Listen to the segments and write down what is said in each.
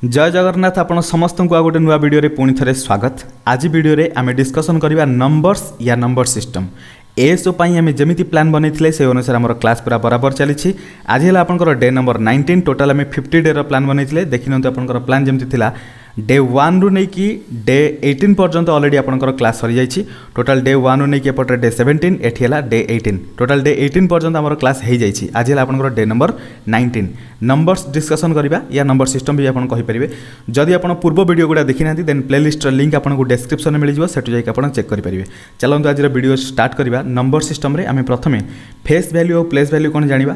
जय जगन्नाथ आपण समस्त को गोटे नुआ वीडियो रे पुणी थे स्वागत। आज वीडियो रे आमे डिस्कशन करबा नंबर्स या नंबर सिस्टम एसओ पाई आमे जमिति प्लान बनैथिले से अनुसार हमर क्लास पूरा बराबर चली। आज है आपनकर डे नंबर 19 टोटल आमे 50 डे रो प्लान बनैथिले। देखिनंतु आपनकर प्लान जमिति थिला डे 1 रु नै कि डे 18 पर्यंत ऑलरेडी आपनकर क्लास सरी जाइछि। टोटल डे 1 रु नै कि एपटे डे 17 एठी हला डे 18 टोटल डे 18 पर्यंत हमर क्लास हे जाइछि। आज है आपनकर डे नंबर 19 नंबर्स डिस्कशन करिबा या नंबर सिस्टम भी आपन कहि परिबे। जदि आपन पूर्व वीडियो गुडा देखि नाथि देन प्लेलिस्ट रो लिंक आपन को डिस्क्रिप्शन में मिल जिवो, सेटु जाई आपन चेक करि परिबे। चलंतु आज रो वीडियो स्टार्ट करिबा। नंबर सिस्टम रे आमे प्रथमे फेस वैल्यू और प्लेस वैल्यू कोन जानिबा।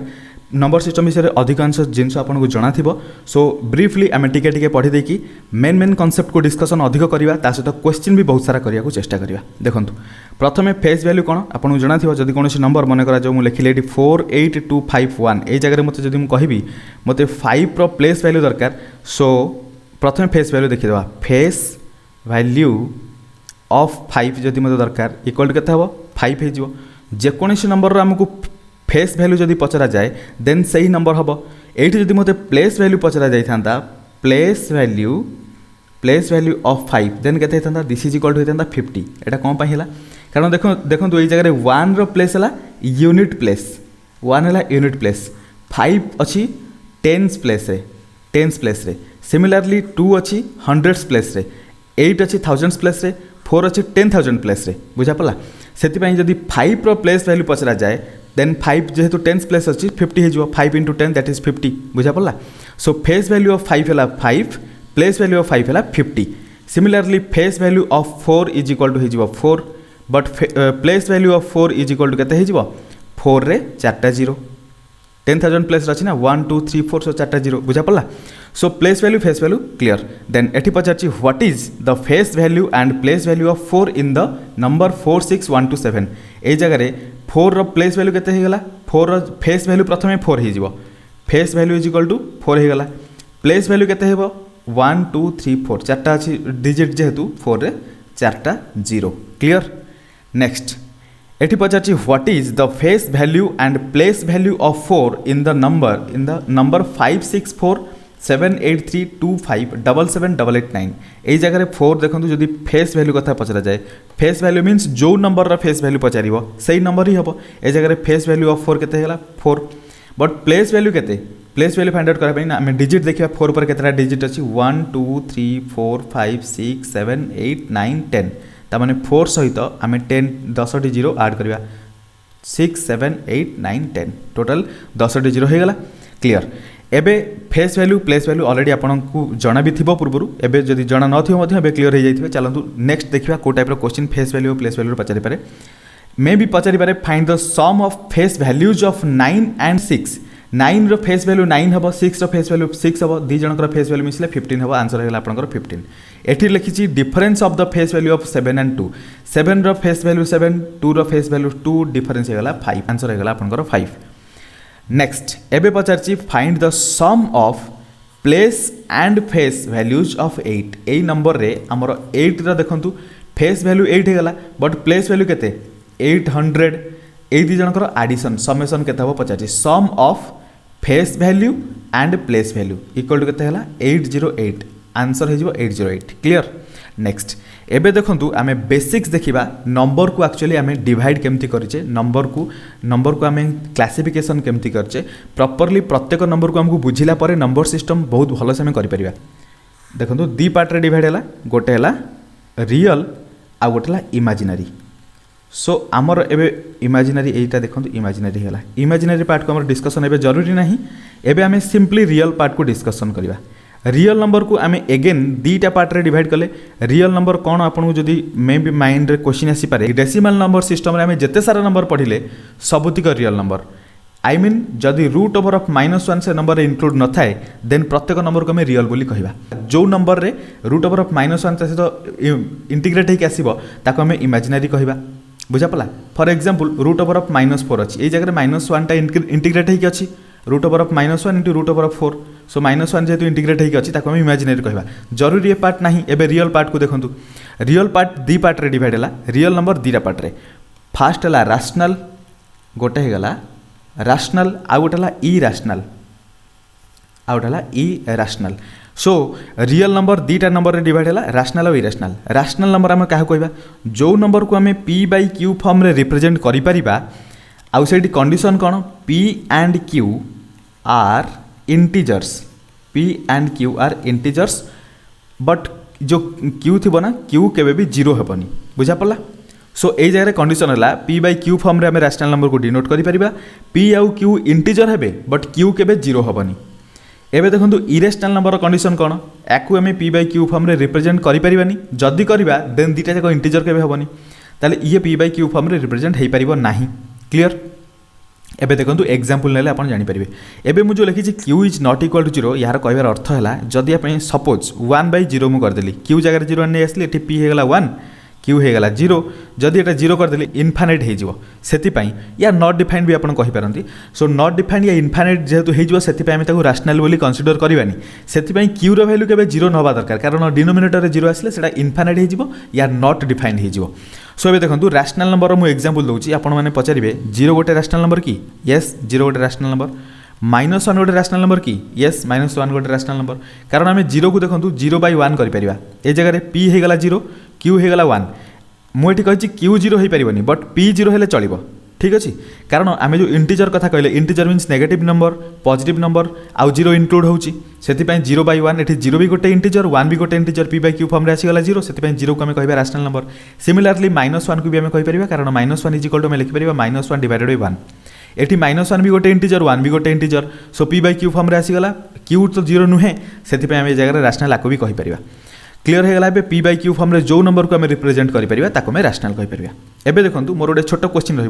नंबर सिस्टम विषय अधिकांश जिनस आपन को जणा थिबो, सो ब्रीफली आमे टिके टिके पढि देकी मेन कांसेप्ट को डिस्कशन अधिक करिबा, ता सहित क्वेश्चन भी बहुत सारा करिया को चेष्टा करिबा। देखंतु प्रथमे फेस वैल्यू कोन आपन को जणा थिबो। जदि कोनोसी नंबर मन करा जो मु लिखिले एटी 48251 ए जगह मते जदि मु कहिबी मते 5 रो प्लेस वैल्यू दरकार, सो प्रथमे फेस वैल्यू देखि देबा। फेस वैल्यू ऑफ 5 जदि मते दरकार इक्वल केते हबो 5 हे जिवो। जे कोनोसी नंबर रो हमकु फेस वैल्यू जदि पचरा जाए देन सही नंबर हम। ये जदि मत प्लेस वैल्यू पचरा जाता प्लेस वैल्यू ऑफ 5 देन के दिस इज इक्वल टू होता 50। यहाँ कौन है कारण देखो ये जगह 1 रो प्लेस है यूनिट प्लेस, 1 है यूनिट प्लेस, 5 अच्छी टेन्स प्लेस रे, सिमिलरली 2 अच्छी हंड्रेड्स प्लेस रे, 8 अच्छी थाउजेंड्स प्लेस रे, 4 अच्छी 10,000 प्लेस रे। बुझा पड़ा से जदि 5 रो प्लेस वैल्यू पचरा जाए देन 5 जेहेतु 10 प्लेस अच्छी 50 हो 5 इंटू 10 दैट इज 50। बुझा पड़ा। सो फेस वैल्यू ऑफ 5 है 5, प्लेस वैल्यू ऑफ 5 है 50। Similarly face value of 4 is equal to हो 4, but place value of 4 is equal to केते हो 4 रे 4टा 0, 10,000 प्लेस अच्छी ना 1 2 3 4, सो 4टा 0। बुझा पड़ा। So place value face value clear. Then एटी पचार what is the face value and place value of 4 in the number 46127। ए जगह 4 रो प्लेस वैल्यू केते हेगला 4 रो फेस वैल्यू प्रथमे 4 हे जिवो, face value is equal to 4 हेगला। प्लेस वैल्यू केते हेबो 1 2 3 4, 4टा अछि डिजिट जेहेतु 4 रे 4टा 0। क्लियर। नेक्स्ट एटी पचार what is the face value and place value of 4 in the number 56478325777889। यही जगह 4 देखो जदि फेस वैल्यू कथा पचरा जाए, फेस वैल्यू मीन्स जो नंबर फेस वैल्यू पचार सही नंबर ही हम। ए जगह फेस वैल्यू ऑफ 4 केते हेगला 4, बट प्लेस वैल्यू केते, प्लेस वैल्यू फाइंड आउट करबा ना आम डिजिट देखिए 4 पर केतरा डिजिट अच्छी 1 2 3 4 5 6 7 8 9 10, ता माने 4 सहित आम 10 टी 0 ऐड करबा 6 7 8 9 10 टोटल 10 टी 0 हेगला। क्लियर। एबे face value place value already आपको जना भी थिबो पूर्व, एबे जदि जना न थिबो मध्य एबे क्लियर हो जाइथिबे। चलंतु नेक्स्ट देखिबा को टाइप रो क्वेश्चन फेस वैल्यू और प्लेस वैल्यू पचारि पारे। मे भी पचारि पारे find the sum of face values of 9 and 6। 9 रो फेस वैल्यू 9 हबो, 6 रो फेस वैल्यू 6 हबो, दी जनकर फेस वैल्यू मिसले 15 हबो। आंसर हेला आपनकर 15। एठी लिखिछि difference of the face value of 7 and 2। 7 रो फेस वैल्यू 7, 2 रो फेस वैल्यू 2, डिफरेंस हेला 5। आंसर हेला आपनकर 5। नेक्स्ट एबे पचारछि find the sum of place and face values of 8। ए नंबर रे हमर 8 रा देखंतु फेस वैल्यू 8 हेगला, बट प्लेस वैल्यू केते 800। ए दी जनकर एडिशन समेशन केते हबो पचारछि sum of face value and place value equal to केते हेला 808। आंसर हे जिवो 808। क्लियर। नेक्स्ट एबे देखंतु आमे बेसिक्स देखिबा नंबर को एक्चुअली आमे डिवाइड केमती करचे, नंबर को आमे क्लासिफिकेशन केमती करचे प्रॉपर्ली प्रत्येक नंबर को हमको बुझिला परे नंबर सिस्टम बहुत भलो से आमे करि परिबा। देखंतु दी पार्ट रे डिवाइड हैला, गोटे हैला रियल आ गोटे हैला इमेजिनरी। सो आमर एबे इमेजिनरी एटा देखंतु इमेजिनरी हैला, इमेजिनरी पार्ट को हमर डिस्कशन एबे जरूरी नाही। एबे आमे सिंपली रियल पार्ट को डिस्कशन करिबा। रियल नंबर को आमे अगेन दीटा पार्ट रे डिवाइड कले। रियल नंबर कौन आपन जदि मे भी माइंड रे क्वेश्चन आसी पारे, डेसिमल नंबर सिस्टम रे आमे जते सारा नंबर पढ़िले सबुतिक रियल नंबर। आई मीन जदि रूट ओवर ऑफ -1 से नंबर इंक्लूड न थाए देन प्रत्येक नंबर को आमे रियल बोली कहिबा। जो नंबर रे रूट ओवर ऑफ -1 सहित इंटीग्रेट होके आसीबो ताको आमे इमेजिनरी कहिबा। बुझा पला। For example root over of -4 अछि, ए जगह -1 टा इंटीग्रेट होके अछि root over of -1 into root over of 4। So -1 जेहेतु इंटीग्रेट होगी अच्छी ताको इमेजिनरी कहवा। जरूरी ये पार्ट नहीं। एबे रियल पार्ट को देखंतु, रियल पार्ट दी पार्ट रे डिवाइड हैला। रियल नंबर दीटा पार्ट रे फास्ट हैला रैशनल, गोटे हेगला रैशनल आ गोटे हैला इरेशनल, आ गोटे हैला इरेशनल। सो रियल नंबर दुईटा नंबर रे डिवाइड है रैशनल और इरेशनल। रैशनल नंबर आम क्या कहवा जो नंबर को आम पी बाई क्यू फॉर्म रे रिप्रेजेंट करिपरिबा आउ सेठी कंडीशन कौन P and Q R integers. P and Q R integers but जो क्यू थी ना क्यू केबे भी जीरो हेबनी बुझा पड़ा। सो यही जगह कंडीशन है पी बाई क्यू फॉर्म रे आम रैशनल नंबर को डिनोट करिपरिबा पी आउ क्यू इंटीजर हेबे बट क्यू केबे जीरो हेबनी। एबे देखो इरेशनल नंबर कंडीशन कौन याकू आम पी बाई क्यू फॉर्म रे रिप्रेजेंट करिपरिबानी जदि करबा देन दुईटा जाक इंटीजर केबे हेबनी ताले ये पी बाई क्यू फॉर्म रे रिप्रेजेंट हो पारिबो नाही। क्लियर। एबे देखो एग्जांपल नेले आपण जानि परिबे। एबे मु जो लिखी Q is not equal to zero यार कहबार अर्थ है जदि आप सपोज 1 बाई जीरो मु करदेली क्यू जगह जीरो नहीं आसली एठी पी हेगला 1 क्यू हेगला जीरो जदि एटा जीरो करदेली इनफाइनाइट हो सेतिपाई या नॉट डिफाइंड भी आपण कहि पारंती। सो नॉट डिफाइंड या इनफाइनाइट जेहेतु हो सेतिपाई आमे ताकू रैशनल बोली कंसीडर करबानी सेतिपाई क्यू रो वैल्यू केबे जीरो नबा दरकार कारण डिनोमिनेटर रे जीरो आसले सेटा इनफाइनाइट हो या नॉट डिफाइंड हो। सो ये देखो रैशनल नंबर मु एग्जांपल दूची आपण माने पचारिबे जीरो गोटे रैशनल नंबर की यस जीरो गोटे रैशनल नंबर -1 गोटे रैशनल नंबर की यस -1 गोटे रैशनल नंबर कारण आम जीरो को देखो 0/1 करिपरिबा ए जगह पी हेगला जीरो क्यू हेगला 1 मुझे कही क्यू जीरो हो पारबनी बट पी जीरो हेले चलिबो ठीक अच्छे कारण आम जो इंटीजर कथा कहले integer means negative number positive number आउ जीरो इंक्लूड होची सेतिपाई 0/1 एठी जीरो भी गोटे इंटीजर 1 भी गोटे integer P by Q form रे आसीगला जीरो सेतिपाई जीरो को आम कहबा रैशनल नंबर। सिमिलरली -1 को भी आम कहि परिबा कारण -1 इज इक्वल टू आम लिखि परिबा -1 डिवाइडेड बाय 1 एठी -1 भी गोटे इंटीजर 1 भी गोटे integer so P by Q form रे आसीगला क्यू तो जीरो नुहे सेतिपाई आम ए जगह रैशनल आको भी कहि परिबा। क्लियर होगा A P by Q form रे जो नंबर को आम रिप्रेजेंट करें ताको आम रैशनल कहीपर। एबे देखो मोर गोटे छोट क्वेश्चन रही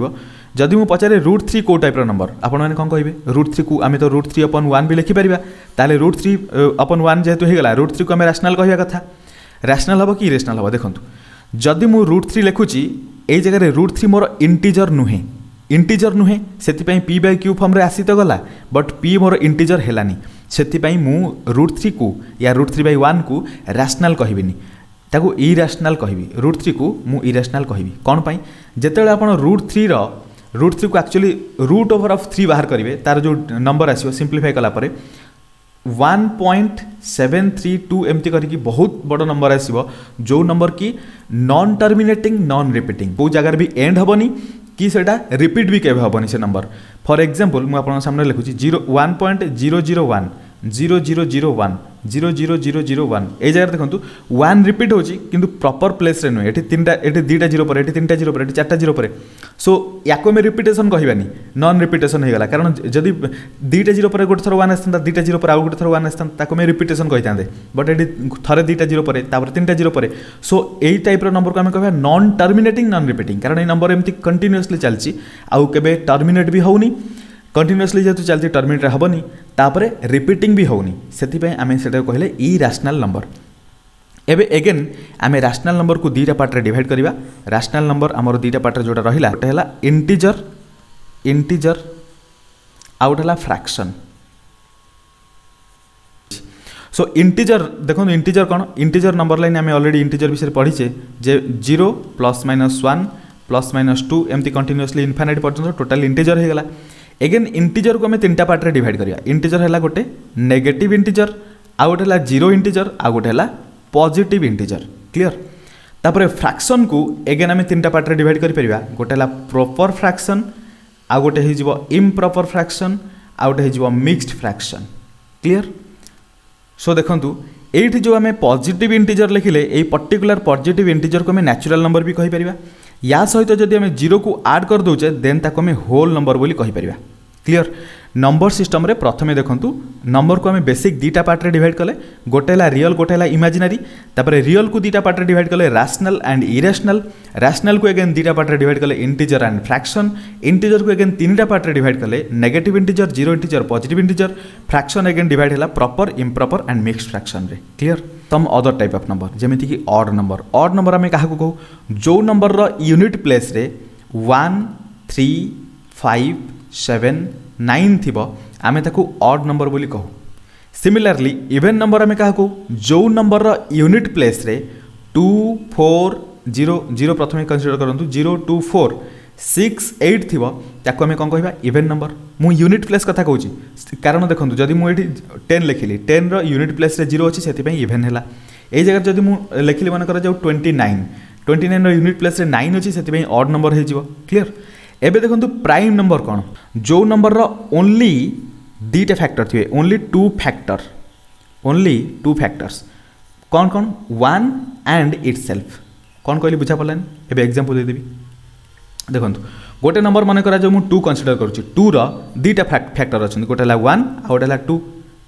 पचारे √3 को टाइप नंबर आपण मैंने कौन कहे √3 को आम तो √3/1 भी लिखिपर ताले √3/1 जेहेतु होगा √3 को आम रैशनल कहवा कथा रैशनल हम कि इरेशनल हम देखो जदि मु √3 लिखुची यही जगह √3 मोर इंटीजर नुहे से पी बाई क्यू फॉर्म रे आसी तो गला बट पी मोर इंटीजर हेलानी सेतिपाई मु √3 को या √3/1 को रैशनल कहबिनी ताको इरेशनल कहबी √3 को मु इरेशनल कहबी कौन पाई जेतेबेले आपण √3 को एक्चुअली √3 बाहर करेंगे तार जो नंबर आसो सिंप्लीफाई कला परे 1.732 एमती करके बहुत बड़ नंबर आसो जो नंबर की नॉन टर्मिनेटिंग नॉन रिपीटिंग को जगार भी एंड हेबनी कि सेटा रिपीट भी केबे हेबनी से नंबर। फॉर एग्जांपल मु आपन सामने लिखुची 1.001 0001 00001 ए जगह देखो 1 रिपीट होची किंतु प्रॉपर प्लेस रे नुहे एठी तीनटा एठी दुईटा जीरो पर एठी तीनटा जीरो पर एठी चारटा जीरो पर सो याको में रिपीटेशन कहबानी नॉन रिपीटेशन हो गला कारण जदि दुईटा जीरो पर गोटे थर 1 आसता दुईटा जीरो पर आ गोटे थर 1 आसता ताको में रिपीटेशन कहितांदे बट एठी थरे दुईटा जीरो पर तापर तीनटा जीरो पर सो एई टाइप रो नंबर को हम कहबा नॉन टर्मिनेटिंग नॉन रिपीटिंग कारण ए नंबर एमती कंटीन्यूअसली चलची आउ केबे टर्मिनेट भी होउनी कंटिन्यूअसली जेहेतु चलती टर्मिनेट हेबनी तापरे रिपीटिंग भी होनी सेतिपय आमे सेटा कहले इरेशनल नंबर। एबे अगेन आमे रैशनल नंबर को दुईटा पार्ट रे डिवाइड करिबा रैशनल नंबर हमर दुईटा पार्ट रे जोटा रहिला गोटे हला इंटीजर आउट हला फ्रैक्शन। सो इंटीजर देखो इंटीजर कौन इंटीजर नंबर लाइन आमे ऑलरेडी इंटीजर विषय पढ़ीचे जे 0 +-1 +-2 एमती कंटिन्यूअसली इनफाइनाइट पर्यंत टोटल इंटीजर हो गला। एगेन इंटीजर को आम तीन पार्ट रे डिवाइड करिया इंटीजर है गोटे नेगेटिव इंटीजर आ गोटे है जीरो इंटीजर आ गोटे है पॉजिटिव इंटीजर। क्लियर। तापर फ्रैक्शन को एगेन आम तीन पार्ट रे डिवाइड करि परिबा गोटे है प्रॉपर फ्रैक्शन आ गोटे हो इम्प्रॉपर फ्रैक्शन आ गोटे हो मिक्स्ड फ्रैक्शन। क्लियर। सो देखंतु एठी जो आम पॉजिटिव इंटीजर लिखिले ए पर्टिकुलर पॉजिटिव इंटीजर को आम नेचुरल नंबर भी कहि परिबा या सहित जदि आम जीरो को ऐड कर दोचे देन ताको आम होल नंबर बोली कहि परिबा। क्लियर। नंबर सिस्टम रे प्रथमे देखंतु नंबर को आम बेसिक दुईटा पार्ट रे डिवाइड कले गोटे है रियल गोटे है इमेजिनरी तापर रियल को दुईटा पार्ट रे डिवाइड कले रैशनल एंड इरेशनल रैशनल को अगेन दुईटा पार्ट रे डिवाइड कले इंटीजर एंड फ्रैक्शन इंटीजर को अगेन तीनटा पार्ट रे डिवाइड कले negative integer zero integer positive integer fraction again divide है proper improper and mixed fraction रे। Clear. Some other type of number जमीती कि ऑड नंबर आम क्या कहू जो नंबर रो यूनिट प्लेस रे 1 3 5 7 9 थिबो आमे ताकू ऑड नंबर बोली कहू। सिमिलरली इवन नंबर आमे क्या कहू जो नंबर रो यूनिट प्लेस रे 2 4 0 0 प्रथमे कंसीडर करंतु 0 2 4 6 8 थी ताको आम कौन कह इवेन नंबर मु यूनिट प्लेस कथा कहूँ कारण देखो जदि मुझे 10 लिखिली 10 यूनिट प्लेस 0 अच्छी से इवेन है यही जगह जब मुझे लिखिली मन कर 29 यूनिट प्लेस 9 अच्छी से ऑड नंबर हो क्लीयर। एबे देखो प्राइम नंबर कौन जो नंबर ओनली दीटा फैक्टर थे ओनली टू फैक्टर्स कौन कौन 1 एंड इटसेल्फ कौन कहली बुझा पड़ानी एबे एग्जांपल देदेवी देखो गोटे नंबर मन करा जो मु 2 कंसीडर करूँ 2 रो दीटा फैक्टर अच्छा गोटे 1 आ गोटे 2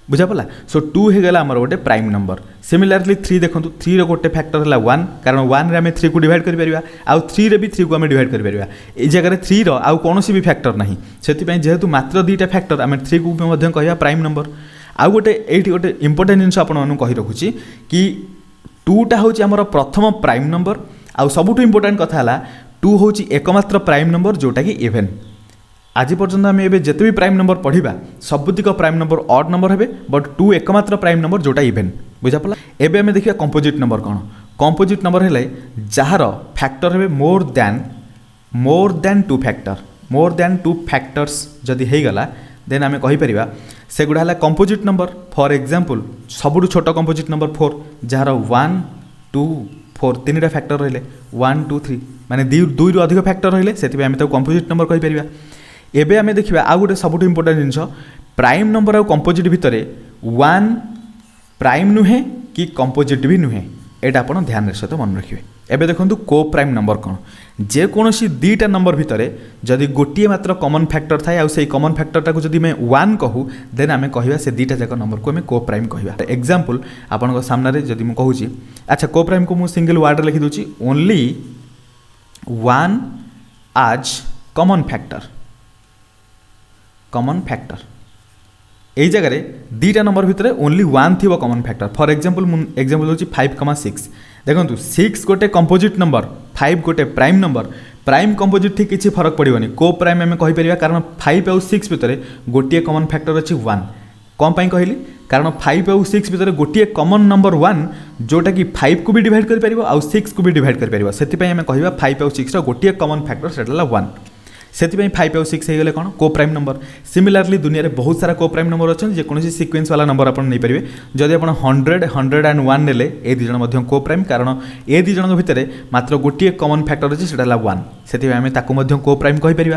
बुझा पड़ा सो 2 हो गला आमर गोटे प्राइम नंबर। सिमिलारली 3 देखो 3 रो गोटे फैक्टर है 1 कारण 1 रे आम 3 को डिवाइड कर परिबा आउ 3 रे भी 3 को आम डिवाइड कर परिबा ए जगह 3 रो आउ कोनोसी भी फैक्टर नहीं सेति जेहेतु मात्र दीटा फैक्टर आम 3 को मध्य कहया प्राइम नंबर। आउ गोटे एठी गोटे इंपोर्टेंट जिनस आपन मानु कहि रखुची कि 2 टा होची हमर प्रथम प्राइम नंबर आउ सबुठु इंपोर्टेंट कथा हला 2 होची एकमात्र प्राइम नंबर जोटा कि इवेन। आज पर्यंत आम एबे जते भी प्राइम नंबर पढ़िबा सबुतिक प्राइम नंबर ऑड नंबर हेबे बट 2 एकमात्र प्राइम नंबर जोटा इवेन बुझा पड़ा। एबे आम देखिया कंपोजिट नंबर कौन कंपोजिट नंबर हेले जार फैक्टर हेबे मोर देन 2 फैक्टर्स जदि हो गला देन आम कहि परिबा से गुडा हला कंपोजिट नंबर। फॉर एग्जांपल सबुठु छोट कंपोजिट नंबर 4 जार 1 2 4 3टा फैक्टर रहिले 1 2 3 माने 2 रु अधिक फैक्टर रहिले सेति आम कंपोजिट नंबर कहि परिबा। एबे आमे देखिबा आ गोटे सबुठु इंपोर्टेंट जिनस प्राइम नंबर और कंपोजिट भितर 1 प्राइम नुहे कि कंपोजिट भी नुहे एटा आपण ध्यान सहित मन रखिबे। एबे देखंतु को प्राइम नंबर कौन जे कोनोसी दीटा नंबर भितर जदि गोटे मात्र कॉमन फैक्टर थाए आ से कॉमन फैक्टर टाको जदि मैं 1 कहू देन आमे कहिबा से दीटा जाक नंबर को आमे को प्राइम कहिबा। एग्जांपल आपण को सामने रे जदि मु कहूची अच्छा को प्राइम को मु सिंगल वर्ड लिखि दोची ओनली 1 आज कॉमन फैक्टर यही जगह दीटा नंबर भितर ओनली 1 थी common factor. For example example होची 5,6 देखो 6 गोटे कंपोजिट नंबर 5 गोटे प्राइम नंबर प्राइम कंपोजिट थी किसी फरक पड़ोनी को प्राइम आम कहीपर कारण 5 आउ 6 भितर गोटे कॉमन फैक्टर अच्छी 1 कौन पाई कहली कारण 5 आउ 6 भितर गोटे कॉमन नंबर 1 जोटा कि 5 को भी डिवाइड कर पारिबो आउ 6 को भी डिवाइड कर पारिबो सेति पई आम कहिबा 5 आउ 6 रो गोटे कॉमन फैक्टर सेटा 1 से 5 आउ 6 हो कौन को प्राइम नंबर। सिमिलारली दुनिया में बहुत सारा को प्राइम नंबर अच्छा जेकोसी सिक्वेन्स वाला नंबर आप नहीं पारे जदि आप 100 1 नेले ए दुज को प्राइम कारण ए दुज भितर मात्र गोटे कॉमन फैक्टर अच्छे से 1 से आम को प्राइम कहीपर।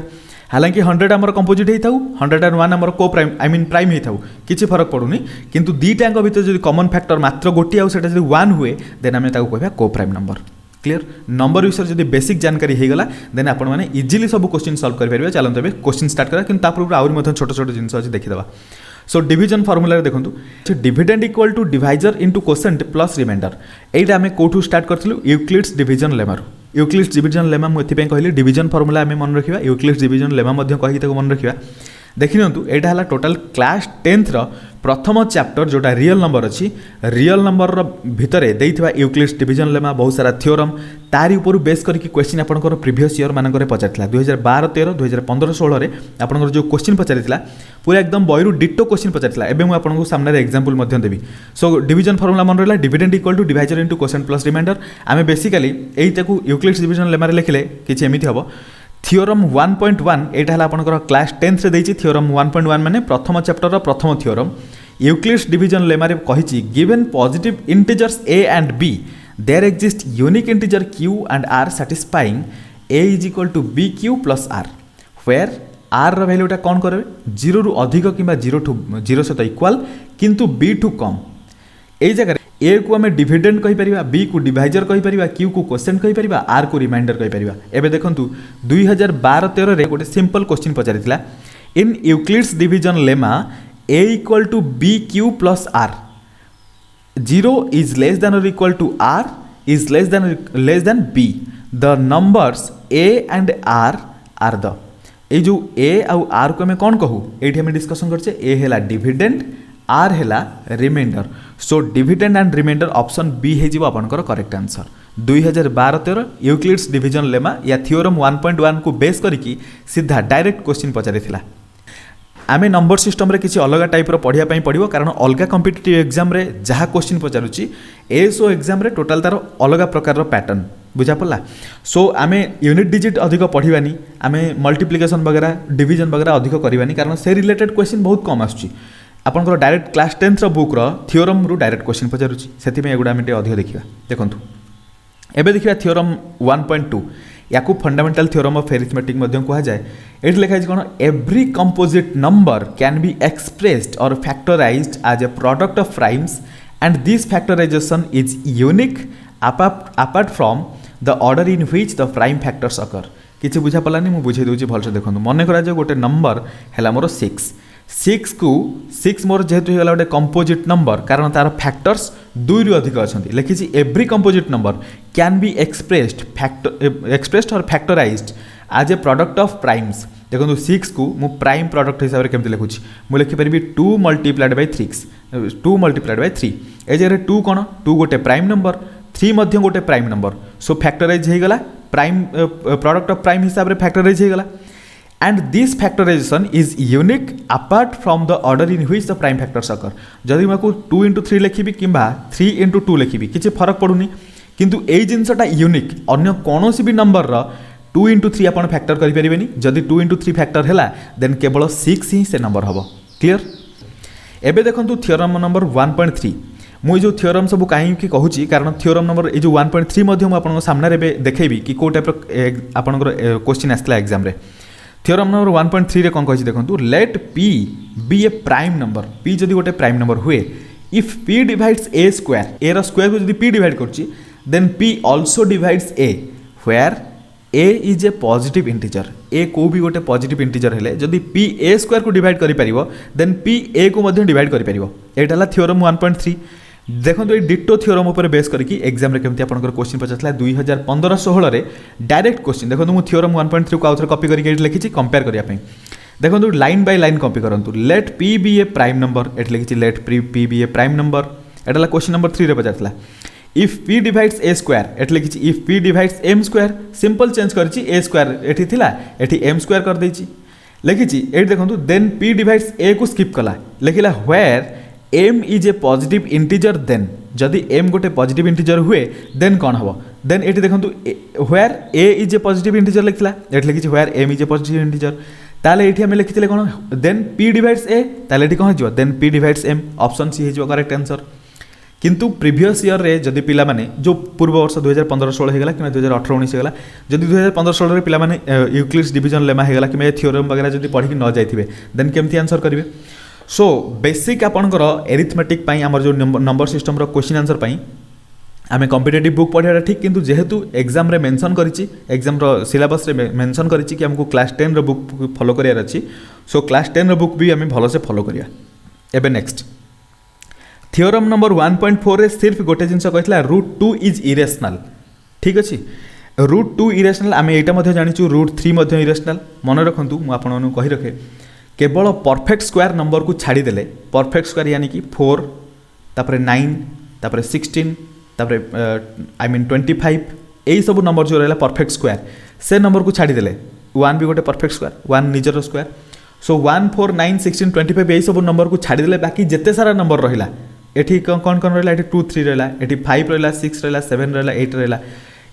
हालांकि 100 आमर कंपोजिट होता 101 आमर को प्राइम आई मीन प्राइम होता किसी फरक पड़ूनी किंतु दीटा भितर जो कॉमन फैक्टर मात्र गोटे आउ सेटा जब 1 हुए देन आम कह को प्राइम नंबर। क्लियर नंबर विषय जब बेसिक जानकारी हो गला देन आपण माने इजिली सब क्वेश्चन सॉल्व कर परिबे। चलंत बे क्वेश्चन स्टार्ट करा किंतु तापर आउरी मथन छोट छोट जिंस अछि देखिदबा। सो डिवीजन फार्मूला रे देखंतु dividend equal to divisor into quotient plus remainder एटा हमें कोठू स्टार्ट करथिलु यूक्लिड्स डिवीजन लेमा रो यूक्लिड्स डिवीजन लेमा मु एथि पे कहली डिवीजन फार्मूला हमें मन रखिबा यूक्लिड्स डिवीजन लेमा मध्य कहि तक मन रखिबा। देखि नियंतु एटा हला टोटल क्लास 10th रो प्रथम चैप्टर जोटा रियल नंबर अच्छी रियल नंबर भितर देइथिबा यूक्लिड्स डिवीजन लेमा बहुत सारा थ्योरम तारी ऊपर बेस करके क्वेश्चन आपनकर प्रीवियस ईयर मानकर पचारथिला 2012 13 2015 16 रे आपनकर जो क्वेश्चन पचारिथिला पूरा एकदम बयरु डिटो क्वेश्चन पचारिथिला। एबे मु आपनको सामने रे एग्जांपल मध्य देबी। सो डिवीजन फार्मूला मन रहला dividend equal to divisor into quotient plus remainder आमे बेसिकली एई ताकू यूक्लिड्स डिवीजन लेमा रे लिखले किछि एमिति हबो थियोरम 1.1 एटा हला आपनकर क्लास 10th रे देइछि थियोरम 1.1 माने प्रथम चैप्टर रो प्रथम थियोरम यूक्लिड्स डिवीजन लेमा रे कहिछि given positive integers a and b there exist unique integer q and r satisfying a is equal to bq plus r where r रो वैल्यूटा कोन करबे 0 रु अधिक किबा 0 सहित इक्वल किंतु b ठु कम एई जगह ए को आम डिविडेंड कहि परिबा बी को डिवाइजर कहि परिबा क्यू को क्वोशेंट कहि परिबा आर को रिमाइंडर कहि परिबा। एबे देखंतु 2012 13 रे गोटे सिंपल क्वेश्चन पचारिथिला in Euclid's division lemma a equal to bq plus r 0 is less than or equal to r is less than b the numbers a and r are the ए जो a आउ r को आम कौन कहू ये आम discussion करछे a हैला डिविडेंड आर हैला remainder. So dividend and remainder option B हे जिवो आपनकर correct answer 2012 13 Euclid's division lemma या थियोरम 1.1 को बेस करिकी सीधा डायरेक्ट क्वेश्चन पचारिथिला। आमे नंबर सिस्टम रे किसी अलग टाइप रो पढ़िया पई पड़िबो कारण अलग कॉम्पिटिटिव एग्जाम रे जहा क्वेश्चन पचारुची एसओ एग्जाम रे टोटल तार अलग प्रकार रो पैटर्न बुझा पड़ा। सो आम यूनिट डिजिट अधिक पढ़ानी, आम मल्टीप्लिकेशन वगैरह डिविजन वगैरह अधिक करवानी, कारण से रिलेटेड क्वेश्चन बहुत कम आसूँ। आपंकर direct class 10th book theorem रु डायरेक्ट क्वेश्चन पचारूँ, से एगुड़ा आम अधिक देखा। देखूँ एबे देखिए थियोरम 1.2 या फंडामेंटल थियोरम ऑफ अरिथमेटिक कहुए। ये लिखाई कौन, every composite number can be expressed और factorized as a product of primes and this factorization is unique apart from the order in which the prime factors occur. किसी बुझा पड़ानी, मुझे बुझे दूसरी भलसे देखो। मन करा गोटे नंबर है मोर 6 मोर जेहेतु होगा गोटे कंपोजिट नंबर, कारण तार फैक्टर्स 2 रु अधिक अच्छा लिखी। Every composite number can be expressed और factorized as a product of primes. देखो 6 को मु प्राइम प्रोडक्ट हिसाब से केमती लिखुची, मुझे लिखिपारि 2 मल्टीप्लाइड बाय 3 ए जगह 2 कौन, 2 गोटे प्राइम नंबर, 3 मध्य गोटे प्राइम नंबर। सो फैक्टराइज होगा प्राइम प्रोडक्ट ऑफ प्राइम हिसाब से फैक्टराइज होगा। And this factorization is unique apart from the order in which the prime factors occur. जदि मैं 2 into 3 लिखी कि 3 into 2 लिखी किसी फरक पड़ूनी, किंतु यही जिनसटा यूनिक अन्य कौन भी नंबर 2 into 3 आप फैक्टर करें। जदि 2 into 3 फैक्टर है देन केवल 6 ही से नंबर हम। क्लीयर। एबे देखो थियोरम नंबर 1.3 मुझे जो थियोरम सब कहीं कहूँ, कारण थियोरम नंबर ये 1.3 मुझे सामने देखेबी कि कौ टाइप आपंकर क्वेश्चन आसला एग्जाम रे। थियोरम नंबर 1.3 रे कौन कही देखो, let P be a prime number. P जदि गोटे प्राइम नंबर हुए, if P divides A square, A रो स्क्वायर को जदि पी डिवाइड करछि then P also divides A where A is a positive integer. A को भी गोटे पॉजिटिव इंटीजर हेले जदि पी ए स्क्वायर को डिवाइड करि परिबो देन पी ए को मध्य डिवाइड करि परिबो। एटा हला थियोरम 1.3। देखो ये डिटो थियोरम उपर बेस करके एग्जाम रे केमती आपनकर क्वेश्चन पचारला 2015-16 रे डायरेक्ट क्वेश्चन। देखो मु थियोरम 1.3 को आउथरे कॉपी करके लिखिछि कंपेयर करिया पई। देखो लाइन बाय लाइन कॉपी करंतु। Let P be a prime number, एट लिखिछि let P be a prime number. एटा क्वेश्चन नंबर 3 रे पचारला। If P divides A square, एट लिखिछि if P divides M square. Simple change करछि, ए स्क्वायर एठी थिला एठी एम स्क्वायर कर देछि लिखिछि। एट देखंतु देन पी डिवाइड्स ए को स्किप कला, लिखिला where M is a positive integer. Then जदि एम गोटे पॉजिटिव इंटीजर हुए देन कौन हम, देन ये देखो where A is a positive integer लिखला, ये लिखी where M is a positive integer. ताले ये आम लिखी कौन, देन पी डिवाइड्स ए, ताले ये कौन हो, then P divides M. Option C हो करेक्ट आंसर। किंतु प्रीवियस ईयर रे जदि पिला माने जो पूर्व वर्ष 2015-16 होगा कि 2018-19 होगा, जदि 2015-16 पिला माने यूक्लिड्स डिवीजन लेमा होगा कि थियोरम वगैरह जदि पढ़ी न जाइथिबे देन केमती आंसर करेंगे। सो बेसिक आपंकर एरिथमेटिक आमर जो नंबर सिस्टम क्वेश्चन आंसर आम कॉम्पिटिटिव बुक पढ़ा ठीक, किंतु जेहेतु एग्जाम रे मेंशन करिछि, एग्जाम रो सिलेबस रे मेंशन करिछि कि हमको क्लास 10 रो बुक फॉलो करियार अछि। सो क्लास 10 रो बुक भी आम भल से फॉलो करिया। एबे नेक्स्ट थियोरम नंबर 1.4 रे सिर्फ गोटे जिनस कहला √2 इज इरेशनल। ठीक अच्छे, √2 इरेशनल आम यहाँ जाचु, √3 इरेशनल। मन रखु मुझे आपको कही रखे, केवल परफेक्ट स्क्वायर नंबर को छाड़ीदे, परफेक्ट स्क्वायर यानी कि 4 तापर 9 तापर 16 तापर आई मीन 25 यही सब नंबर जो रहा परफेक्ट स्क्वायर, से नंबर को छाड़ीदे 1 भी गोटे परफेक्ट स्क्वायर, 1 निजर स्क्वायर। सो 1 4 9 16 25 यही सब नंबर को छाड़ीदे बाकी जिते सारा नंबर रहा एठी कौन कौन रहा, ये 2 3 रहा, ये 5 रहा, 6 रहा, 7 रहा, 8 रहा।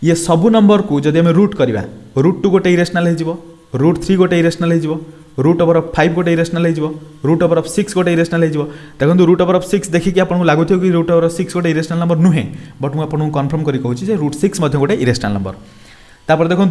ये सबू नंबर को जब आम रूट करवा, √2 गोटे इरेशनल हो, √3 गोटे इरेशनल हो, √5 गोटे इरेशनल हो, √6 गोटे इरेशनल हो। देखो √6 देखिए आपको लगुथ कि √6 गोटे इरेशनल नंबर नुहे, बट मुझे आपको कन्फर्म कर कहूँ √6 गोटे इरेशनल नंबर। तापर देखो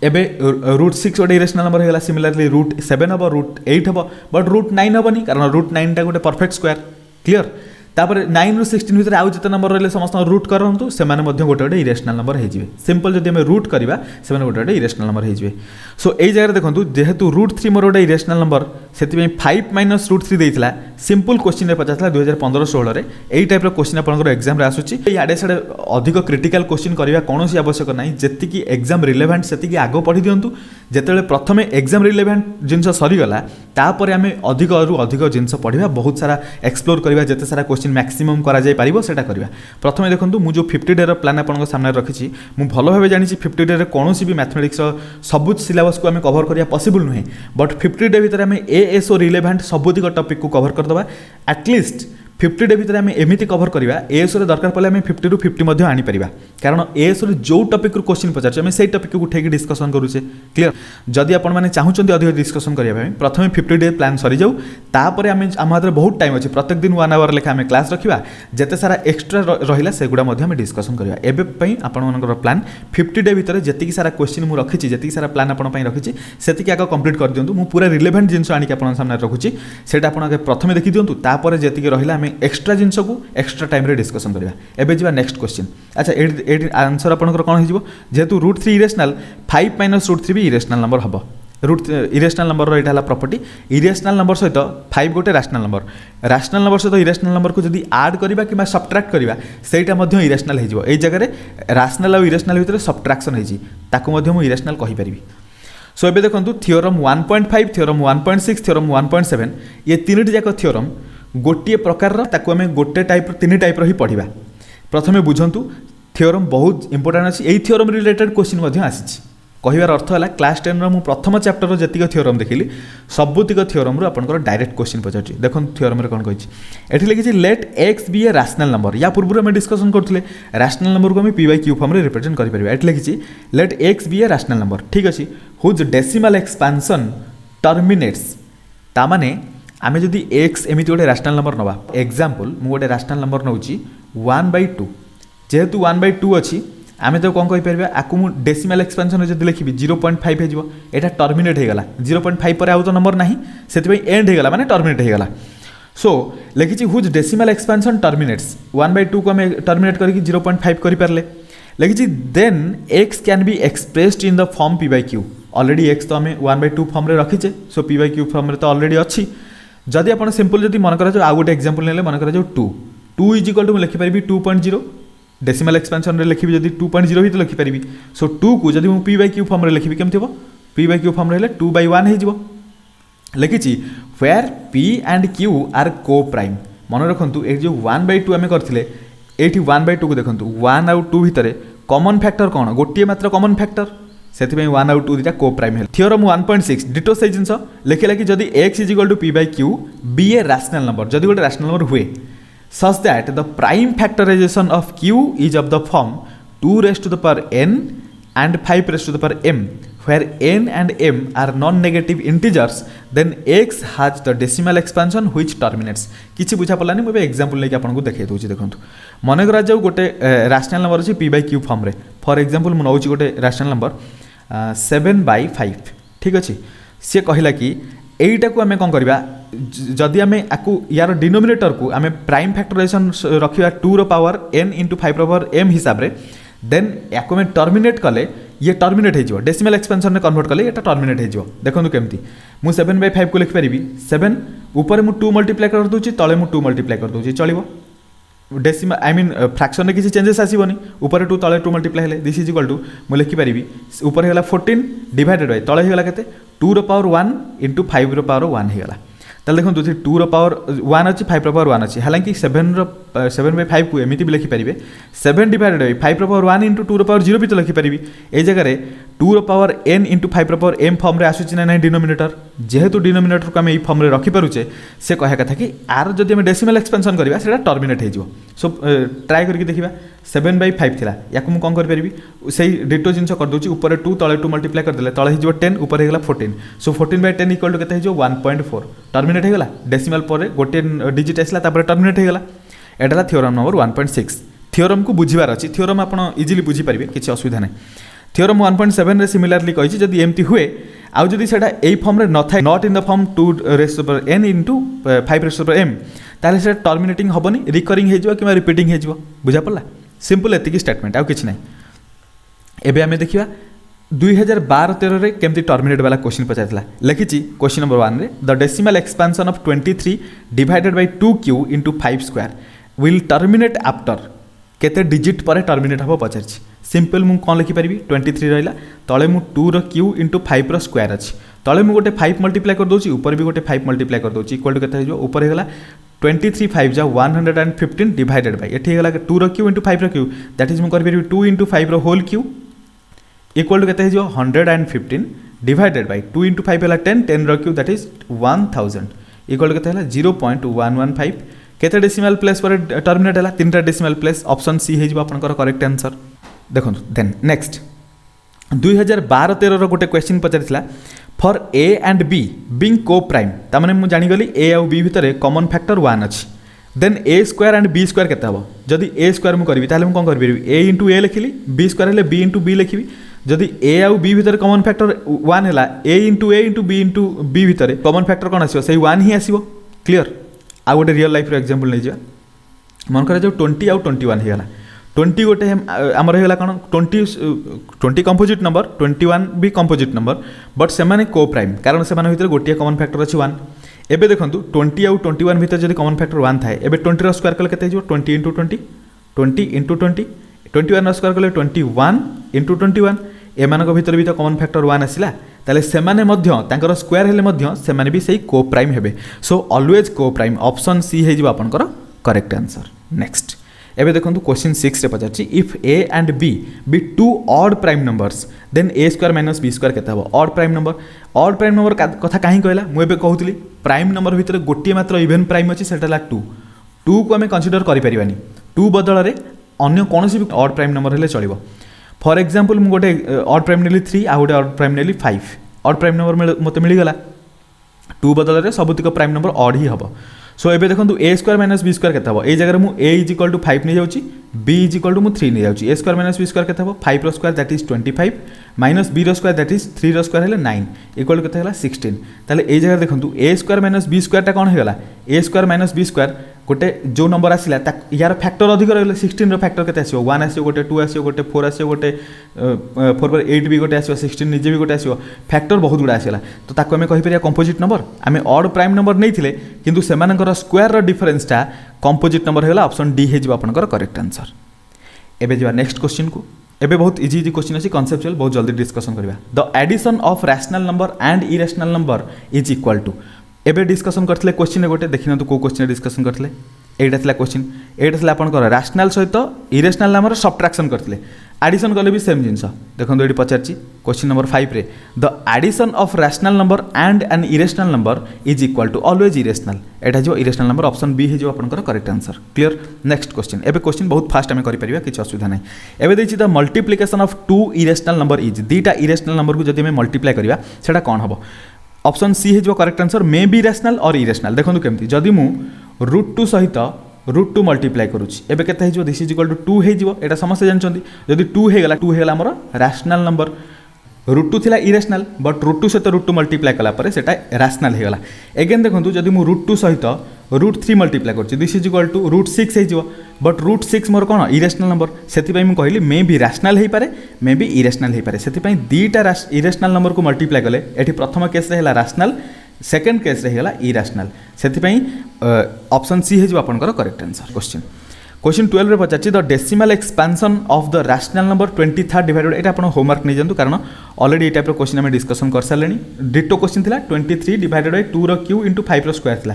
एबे √6 गोटे इरेशनल नंबर होगा, सिमिलरली √7 हम, √8 हम, बट √9 हेनी कारण √9 टा गोटे परफेक्ट स्क्वायर। क्लीयर। तापर 9 ରୁ 16 भितर आउ जिते नंबर रही समस्त रूट करूँ से गोटे गोटे इरेशनल नंबर हो। सिंपल जब आम रूट करवा से गोटे गोटे इरेशनल नंबर हो। सो यही जगह देखो जेहेतु √3 मोर गोटे इरेशनल नंबर से 5 - √3 देता सिंपल क्वेश्चन पचार 2015-16 यही टाइप क्वेश्चन आप एग्जाम आसूँ। इे साढ़े अधिक क्रिटिकल क्वेश्चन करवा कौन आवश्यक ना, जी एग्जाम रिलेवेंट से आग पढ़ी दिंतु। जिते प्रथम एग्जाम रिलेवेंट जिन सरीगला तापर आम अधिक अधिक जिन पढ़ा, बहुत सारा एक्सप्लोर करवा, जिते सारा क्वेश्चन मैक्सिमम करा जाय पारिबो सेटा करवा। प्रथमे देखो मुझे जो 50 डे प्लान आपन सामने रखी, मुझे भल भाव जानी 50 डे कौन भी मैथमेटिक्स सबूत सिलेबस को आम कवर करिया पॉसिबल नुहे, बट 50 डे भितर आम एएसओ रिलेवेंट सबूतिक टॉपिक को कवर करदबा। एटलिस्ट 50 डे भितर आम एमती कभर करवा एएस दरकार पड़े आम 50 रू 50 आनीपर कारण एएस जो टपिक क्वेश्चन पचार आम से टपिक उठे डिस्कसन करुचे क्लीयर जदि आपण मैंने चाहते अधिक डिस्कसन करने प्रथम 50 डे प्लान सरी जाऊ तापर आम आम हाथ में बहुत टाइम अच्छे प्रत्येक दिन 1 आवर लेखा आम क्लास रखा जिते सारा एक्सट्रा रहा से गुड़ा आम डिस्कसन करवा एवं आपर प्लान 50 डे भितर जी सारा क्वेश्चन मुझे रखी जी सारा प्लान आपंपाई रखी से आगे कंप्लीट कर दिंतु मुझे पूरा रिलेवेंट जिन आगे आप सामने रखुच्छी से प्रथम देखी दिंतु तापर जी रहा आम एक्सट्रा जिनस को एक्सट्रा टाइम रे डिस्कसन करवा एबे जीवा नेक्स्ट क्वेश्चन अच्छा ए आंसर आपनकर कोन हिजबो जेतु √3 इरेशनल 5 - √3 भी इरेशनल नंबर हबो इरेशनल नंबर रो एटा प्रॉपर्टी इरेशनल नंबर सहित 5 गोटे रैशनल नंबर सहित इरेशनल नंबर को जदी ऐड करबा कि सब्ट्रैक्ट करबा सेटा मध्ये इरेशनल हिजबो ए जगह रे रैशनल और इरेशनल भितर सब्ट्रैक्शन हिजी ताको मध्ये मु इरेशनल कहि परिबी सो एबे देखंतु थ्योरम 1.5 थ्योरम 1.6 थ्योरम 1.7 ये तीनटी जाक थ्योरम गोटे प्रकार ताको आम गोटे टाइप 3 टाइप ही पढ़ा प्रथमे बुझंतु थ्योरम बहुत इंपोर्टेंट अच्छी यही थ्योरम रिलेटेड क्वेश्चन आसी कहबार अर्थ है क्लास 10 मु प्रथम चैप्टर जी थ्योरम देखिली सबुतिक थ्योरम रू आपनकर डायरेक्ट क्वेश्चन पचार देखो थ्योरम रे कौन कही एठी लिखी let x be a rational number या पूर्व में डिस्कसन करते रैशनल नंबर को आम p/q फॉर्म रे रिप्रेजेंट कर परिबा एठी लिखी let x be a rational number ठीक अच्छे हुज डेसिमल एक्सपांशन टर्मिनेट्स तामाने आमे जदि एक्स एमती गोटे रैशनल नंबर नवा एग्जांपल मु गोटे रैशनल नंबर नौची 1/2 जेहेतु 1/2 अच्छी आमे तो कौन कहीपर आपको मुझे डेसिमल एक्सपेंशन जब लिखी 0.5 हो यहाँ टर्मिनेट होगा 0.5 पर आउ तो नंबर ना से एंड होगा माने टर्मिनेट होगा सो लिखी हुज डेसिमल एक्सपेंशन टर्मिनेट्स 1/2 को आम टर्मिनेट करके 0.5 करें लिखी then x can be expressed in the form p/q already x तो आम 1/2 फॉर्म रे रखीचे सो p/q फॉर्म रे तो ऑलरेडी अच्छी जदि आप सिंपल जब मन कर आउ गोटे एक्जांपल ने मन कर 2 इज इक्वल टू लिखिपारि 2.0 डेसिमल एक्सपेंशन रे लिखी जब 2.0 ही तो लिखिपारि सो 2 को जब मुझे p/q फॉर्म रे लिखी केमती हम p/q फॉर्म रे 2/1 हो लिखी where p and q are coprime मन रखु ये जो 1/2 आम करते ये 1/2 को देखो 1 आउ 2 भितर कॉमन फैक्टर कौन गोटे मात्र कॉमन फैक्टर से 1 आउ 2 को प्राइम है थ्योरम 1.6 डिटो से जिनस लिखला कि जदि x is equal to p/q be a rational number जदि गोटे रैशनल नंबर हुए such that the prime factorisation of q is of the form 2n and 5m where n and m are non-negative integers then x has the decimal expansion which terminates किछि बुझा पड़लानी मुझे example लेके आपन को देखाई दूची देखंतु मन करा जाऊ गोटे रैशनल नंबर अछि p/q फॉर्म रे फॉर एग्जांपल मु नउची गोटे रैशनल नंबर 7/5 ठीक अच्छे सी कहला कि यहीटा को आम कौन करवा जदि आम आपको यार डिनोमिनेटर को आम प्राइम फैक्टराइजेशन रखा 2 रो पावर n इंटू 5 रो पावर m हिसाब रे देन या टर्मिनेट कले ये टर्मिनेट हो डेसिमल एक्सपेंशन में कन्वर्ट कले ये टर्मिनेट हो देखो केमती मु 7/5 को लिखिपारि 7 ऊपर मु 2 मल्टीप्लाई कर दूची तले मु 2 मल्टीप्लाई कर दूची चलिबो डेसिमल आई मीन फ्रैक्शन में किसी चेंजेस आसबनी ऊपर 2 तले 2 मल्टीप्लाई हेले दिस इज इक्वल टू मु लिखिपारि ऊपर होगा 14 डिवाइडेड बाय तले होगा केते 2 रो पावर 1 इंटू 5 रो पावर 1 होगा ताल देखो 2 रो पावर 1 अच्छी 5 रो पावर 1 अच्छी हालांकि 7/5 को एमती भी लिखिपारे 7 डिवाइडेड बाय 5 रो पावर 1 इंटू 2 रो पावर 0 भी तो लिखिपारि ए जगह 2 रो पावर n इंटू 5 रो पावर m फॉर्म रे आसुची ना डिनोमिनेटर जेहेतु डिनोमिनेटर को आम ये फॉर्म रे रखी पारुचे से कह कथा कि आर जदि आम डेसिमल एक्सपेंशन करबा सेटा टर्मिनेट हो सो ट्राई करके देखिबा 7/5 थिला याकु मु कोन कर परिबी सेही डिटो जिंस कर दोची ऊपर 2 तले 2 मल्टीप्लाई कर देले तले हिजो 10 ऊपर हेगला 14 सो 14/10 इक्वल टू केते हिजो 1.4 टर्मिनेट हेगला डेसिमल पर गोटे डिजिट आसला तापर टर्मिनेट हेगला एटा थ्योरम नंबर 1.6 थ्योरम को बुझिबार अछि थ्योरम आपण इजीली बुझी परिबे किछि असुविधा नै थ्योरम 1.7 रे सिमिलरली कहिछि जदि एमती हुए आउ जदि सेटा एई फॉर्म रे न थाए not in the form 2n into 5m ताले सेटा टर्मिनेटिंग हबनी रिकरिंग हे जिवो किमा रिपीटिंग हे जिवो बुझा पड़ला सिंपल एतिकी स्टेटमेंट आउ किछि नै एबे हमें देखिबा 2012-13 रे केमती टर्मिनेट वाला क्वेश्चन पचारला लिखिछि क्वेश्चन नंबर 1 रे the decimal expansion of 23 divided bye 2q into 5 square will terminate after केते डिजिट पर टर्मिनेट हबो पचारछि सिंपल मु कोन लिखि परिबी 23 रहिला तळे मु 2 रो q इंटू 5 रो स्क्वायर अछि तळे मु गोटे 5 मल्टीप्लाई कर दोछि ऊपर भी गोटे 5 मल्टीप्लाई कर दोछि इक्वल टू केते हो ऊपर हेगला 23 5 जा 115 डिवाइडेड बाय एठी हेगला 2 रो q इंटू 5 रो q दैट इज मु कर परिबी 2 इंटू 5 रो होल q इक्वल टू केते हो 115 डिवाइडेड बाय 2 5 10 10 रो q that is 1000 equal to केते 0.115 केते डेसिमल प्लेस पर टर्मिनेट है 3टा डेसिमल प्लेस ऑप्शन सी हो आपंकर करेक्ट आंसर। देखो देन नेक्स्ट 2012-13 गोटे क्वेश्चन पचार for a and b being को प्राइम तामाने मु जानिगली ए आउ बी भितर कॉमन फैक्टर 1 अच्छी then A square and b square केते हबो जदि ए स्क्वायर मु करबी ताले मु कोन करबी ए इंटू ए लिखिली बी स्क्वायर हेले बी इंटू बी लिखिबी जदि ए आउ बी भितर कॉमन फैक्टर 1 हैला ए इंटू बी इंटू बी भितर कॉमन फैक्टर कोन आसीबो सेही 1 ही आसीबो क्लियर। आ गोटे रियल लाइफ रो एग्जांपल नै जा मन करे जो 20 आउ 21 हे गला 20 गोटे आमर हेला कौन 20 कंपोजिट नंबर 21 भी कंपोजिट नंबर बट से को प्राइम कारण से भर गोटे कॉमन फैक्टर अच्छी 1 एबे देखो 20 आउ 21 भितर जब कॉमन फैक्टर 1 थाए एबे 20 रो स्क्वायर कले केते हो 20 इंटू 20 20 इंटू 20 21 रो स्क्वायर कले 21 इंटू 21 एमानक भितर भी तो कॉमन फैक्टर 1 आसिला ताले सेमाने मध्य तांकर स्क्वायर हेले मध्य सेमाने भी सही को प्राइम हेबे सो ऑलवेज को प्राइम ऑप्शन सी हे जिवो आपनकर करेक्ट आंसर। नेक्स्ट एबे देखो क्वेश्चन 6 रे पचारछि if A and B be two odd prime numbers then A square minus B square केते हबो ऑड प्राइम नंबर कथा काहे कहला मु एबे कहउतली प्राइम नंबर भितर गोटे मात्र इवन प्राइम अछि सेटाला 2 को हमें कंसीडर करि परिबानी 2 बदल रे अन्य कोनोसी भी ऑड प्राइम नंबर हेले चलिबो फॉर एग्जांपल मु गोटे ऑड प्राइम नेली 3 आ गोटे ऑड प्राइम नेली 5 ऑड प्राइम नंबर मते मिली गला 2 बदल रे सबुतिक प्राइम नंबर ऑड ही हबो सो एबे देखो ए स्क्वायर माइनस बी स्क्वायर केते हबो ए जगह मु ए इज इक्वल टू 5 नै जाउची बी इज इक्वल टू मु 3 नै जाउची A square minus B square केते हबो 5 रो square that is 25 minus B रो स्क्वायर दैट इज 3 रो स्क्वायर हेले 9 इक्वल केते हला 16 ताले ए जगह देखो ए स्क्वायर माइनस बी स्क्वायर टा कोन हे गला ए स्क्वायर माइनस बी स्क्वायर गोटे जो नंबर आसिला यार फैक्टर अधिक रहले 16 रो फैक्टर केते आसीबो 1 आसीबो गोटे 2 आसीबो गोटे 4 आसीबो गोटे 4 पर 8 भी गोटे आसीबो 16 निजे भी गोटे आसीबो फैक्टर बहुत गुडा आसीला तो ताको हमें कहि परिया कंपोजिट नंबर हमें ऑड प्राइम नंबर नैथिले किंतु सेमानकर स्क्वायर रो डिफरेंस टा कंपोजिट नंबर हेला ऑप्शन डी हे जिवो आपनकर करेक्ट आंसर। एबे जिवा नेक्स्ट क्वेश्चन को एबे बहुत इजी क्वेश्चन अछि कांसेप्चुअल बहुत जल्दी डिस्कशन करबा the addition of rational number and irrational number is equal to एबे डिस्कशन करथिले क्वेश्चन गोटे देखिन तो को क्वेश्चन डिस्कशन करथिले एटा थिला क्वेश्चन एटा थिला आपनकर रैशनल सहित इरेशनल नंबर सब्ट्रैक्शन करथिले एडिशन कले भी सेम जिंस देखो एटी पचारछि क्वेश्चन नंबर 5 रे the addition of rational number and an irrational number is equal to always irrational एटा जो इरेशनल नंबर ऑप्शन बी हे जो आपनकर correct answer clear. Next question एबे क्वेश्चन बहुत फास्ट हमें करि परिबा किछ असुविधा नै एबे देछि the multiplication of two irrational number is दीटा इरेशनल नंबर को जदि हमें मल्टीप्लाई करिवा सेटा कोन हबो ऑप्शन सी हे जो correct answer may be rational और इरेशनल देखो केमती जदि मु √2 सहित √2 मल्टीप्लाई करूछि एबे केते हे जो दिस इज इक्वल टू 2 हे जिवो एटा समस्त जानचंदी जदि 2 हे गला हमर रैशनल नंबर √2 थिला इरेशनल बट √2 सहित √2 मल्टीप्लाई कला परे सेटा रैशनल हे गला अगेन देखंतु जदि मु √2 सहित √3 मल्टीप्लाई करछि दिस इज इक्वल टू √6 हे जिवो but √6 more cone irrational number सेति पई मु कहली मे बी रैशनल हे पारे मे बी इरेशनल हे पारे सेति पई दीटा इरेशनल नंबर को मल्टीप्लाई कले एठी प्रथम केस रे हेला रैशनल सेकेंड केस रे हेला इरेशनल सेति पई ऑप्शन सी हे जो आपनकर करेक्ट आंसर। क्वेश्चन 12 रे पचाछि the decimal expansion of the rational number 23 divided एटा आपण होमवर्क नै जंतु कारण ऑलरेडी ए टाइप रो क्वेश्चन हमें डिस्कशन कर सारलेनी डिटो क्वेश्चन थिला 23 डिवाइडेड बाय 2 रो क्यू इनटू 5 रो स्क्वायर थिला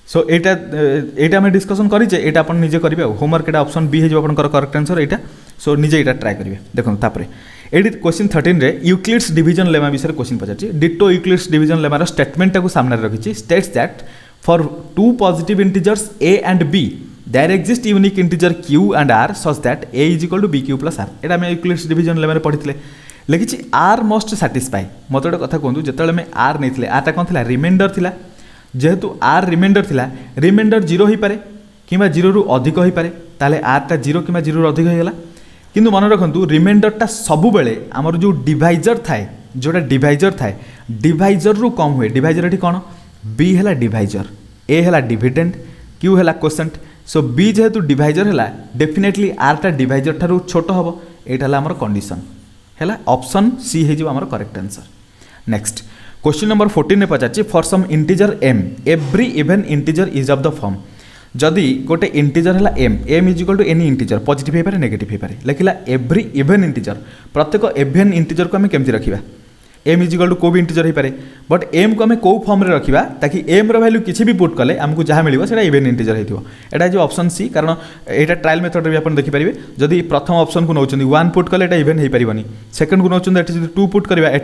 सो एटा हमें डिस्कशन करिजे एटा आपण निजे करिवे होमवर्क एटा ऑप्शन बी हे जो आपनकर करेक्ट आंसर एटा सो निजे एटा ट्राई करिवे देखो तापरे एडी क्वेश्चन 13 रे यूक्लिड्स डिवीजन लेमा विषय क्वेश्चन पचाछि डिटो यूक्लिड्स डिवीजन लेमा रो स्टेटमेंट को सामने रखिछि states that for two positive integers a and b there exist unique integer q and r such that a is equal to bq plus r एटा मैं Euclid's division lemma रे पढितले लिखिछि r must satisfy मते गोटे कथा कहंतु जेतले मैं r नैथिले आटा कोन थिला reminder थिला जेहेतु r रिमाइंडर थिला रिमाइंडर 0 होई पारे किबा 0 रु अधिक होई पारे ताले r टा 0 किबा 0 रु अधिक होई गेला किंतु मन रखंतु रिमाइंडर टा सबु बेले हमर जो डिवाइजर थाए जोटा डिवाइजर थाए डिवाइजर रु कम हुए डिवाइजर एठी कोन b हेला डिवाइजर a हेला डिविडेंड q हेला कोसेंट सो b जेहेतु डिवाइजर हेला डेफिनेटली r टा डिवाइजर थारु छोट हबो एटा हला हमर कंडीशन हेला ऑप्शन सी हे जो हमर correct answer. Next question number 14 ने पचाछि for some integer m every even integer is of the form जदि गोटे इंटीजर हेला m is equal to any integer positive हे पारे नेगेटिव हे पारे लिखिला एवरी इवन इंटीजर प्रत्येक इवन इंटीजर को हम केमति रखिबा एम इज इक्वल टू को भी इंटीजर हो पारे बट एम को आम कौ फर्म रखा ताकि एम रैल्यू किसी भी पुट कले आमको जहाँ मिले से इवेन इंटीजर होता है ऑप्शन सी कारण यहाँ ट्रायल मेथड भी आप देखिपारे जदि प्रथम ऑप्शन को नौ 1 पुट कले इवेन हो पारनी सेकेंड को नौ 2 पुट करवा ये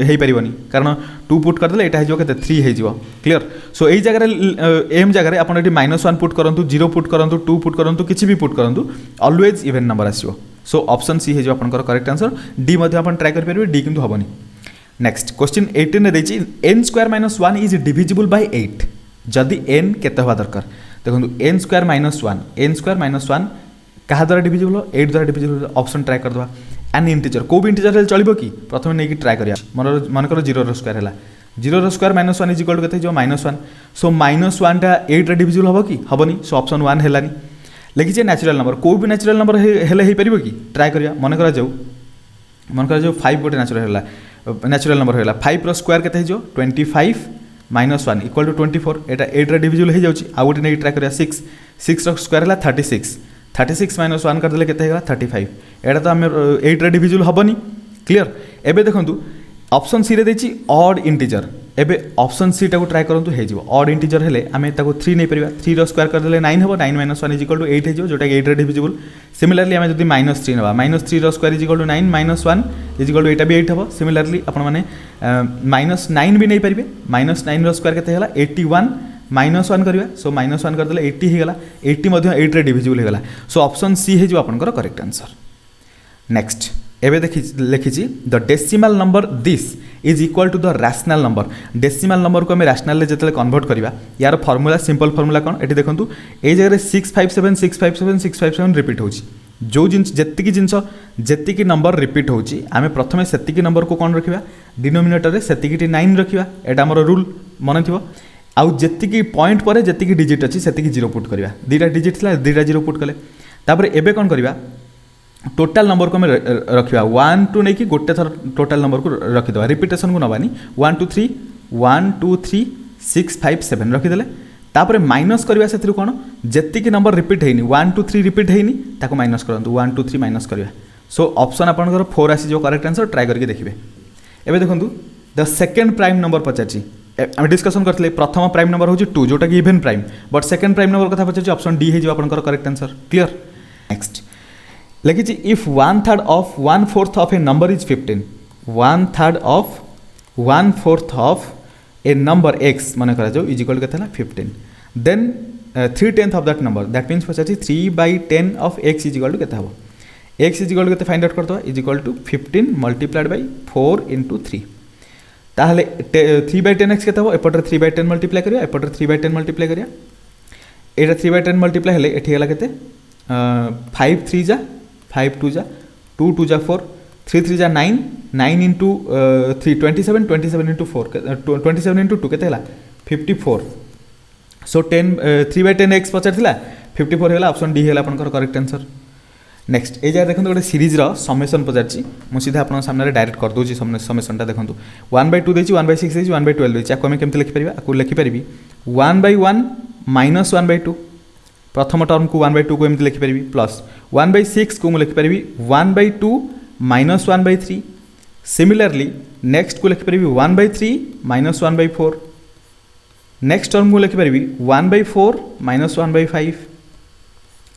हो पारनी कारण 2 पुट करदे यहाँ हो 3 हो क्लीयर सो यही जगह एम जगह आप -1 पुट करूँ 0 पुट करूँ 2 पुट करूँ किसी भी पुट करूँ ऑलवेज इवेन नंबर आसो सो ऑप्शन सी हो करेक्ट आंसर डी ट्राए करेंगे डी किंतु हेनी नेक्स्ट क्वेश्चन 18 ने देखिए n square minus 1 is divisible by 8 जदि n केते हवा दरकार देखो n स्क्वायर माइनस 1 क्या द्वारा डिविजिबल 8 द्वारा डिविजिबल ऑप्शन ट्राए करदे एन इंटीजर को भी इंटीजर चलो कि प्रथम नहीं ट्राए करिया मनकर 0 स्क्वायर है 0 square minus 1 is equal to के -1 सो -1 टा 8 डिविजिबल हम कि हेनी सो ऑप्शन 1 है लिखी नेचुरल नंबर को भी नेचुरल नंबर हेल्ले हो कि ट्राए करिया मन कर 5 गोटे नेचुरल नंबर होगा 5 स्क्वायर के 25 -1 इक्वल टू 24 एटा 8 डिविजिबल हो जाऊँगी आउ गोटे नहीं ट्राए करिया 6 स्क्वायर है 36 -1 करदे के 35 एटा तो आम 8 डिविजिबल हेनी क्लीयर एबे देखो ऑप्शन सी रे देछि ऑड इंटीजर एबे ऑप्शन सी टाको ट्राए करंतु हे जिवो ऑड इंटीजर हेले आमे ताको 3 नै परिबा 3 रो स्क्वायर कर देले 9 हेबो 9 - 1 इज इक्वल टू 8 हे जिवो जोटा 8 रे डिविजिबल सिमिलरली आमे जदी -3 नबा -3 रो square is equal to 9 -1 is equal to एटा भी 8 हेबो सिमिलरली आपण माने -9 भी नै परिबे -9 रो स्क्वायर केते हला 81 -1 करिवा सो -1 कर देले 80 हे गला 80 मध्ये 8 रे डिविजिबल हे गला सो ऑप्शन सी हे जिवो आपनकर करेक्ट आंसर नेक्स्ट एबे लिखी the decimal number this is equal to the rational number decimal number को आम रैशनल जो कन्वर्ट करवा यार फर्मूला सिंपल फर्मूला कौन ये देखो ये जगह 657 657 657 रिपीट हो जो जिनस जी नंबर रिपीट होची आम प्रथम से नंबर को कौन रखा डिनोमिनेटर से 9 रखा यहाँ आम रूल मन थी आउ जी पॉइंट पर जी डिजिट अच्छी से 0 पुट करवा 2टा डिजिट था 2टा 0 पुट कले तापर एबे कौन करवा टोटाल नंबर को रखा 1 2 नहीं कि गोटे थर टोटाल नंबर को रखीदे रिपिटेसन को नबानी 1 2 3 1 2 3 6 5 7 रखीदे तापर माइनस करवा से कौन जी नंबर रिपीट होनी 1 2 3 रिपीट होनी ताको माइनस करूँ 1 2 3 माइनस करवा सो ऑप्शन आपंकर 4 आसी करेक्ट आंसर ट्राए करके देखिए एबे देखो द सेकेंड प्राइम नंबर पचार आम डिस्कसन करते प्रथम प्राइम नंबर हूँ 2 जोटा कि even prime but second prime number कथा पचार ऑप्शन डी हो करेक्ट आंसर क्लीयर नेक्स्ट लिखी if 1/3 of 1/4 of a number is 15 1/3 of 1/4 of a number x मन कर इज इक्वल के 15 then 3/10 of that number that means पचार 3/10 of x is equal to के x is equal to के find out करदे is equal to 15 multiplied by 4 into 3 ताहले 3/10 x के एपटे 3/10 multiply करिया एपटे 3/10 मल्टीप्लाई करिया एटा 3/10 मल्टीप्लाई हेले एठी हला केते 5 3 जा 5 2 जा 2 2 जा 4 3 3 जा 9 9 into 3 27 27 into 4 27 into 2 केते हला 54 सो 10 3/10 एक्स पचार थिला 54 है ऑप्शन डी है आपनकर करेक्ट आंसर नेक्स्ट ये जगह देखो गोटे सीरीज समेसन पचार मुझे सीधा आप सामने डायरेक्ट कर दूसरी समेसनटा देखो 1/2 देती 1/6 देती 1/12 देती आपको केमती लिखिपर आपको लिखिपर 1/1 माइनस 1/2 प्रथम टर्म को 1/2 को एमती लिखिपर प्लस 1/6 को मुझे लिखिपर 1/2 माइनस 1/3 सिमिलरली नेक्स्ट को लिखिपर 1/3 माइनस 1/4 नेक्स्ट टर्म को लिखिपर 1/4 माइनस 1/5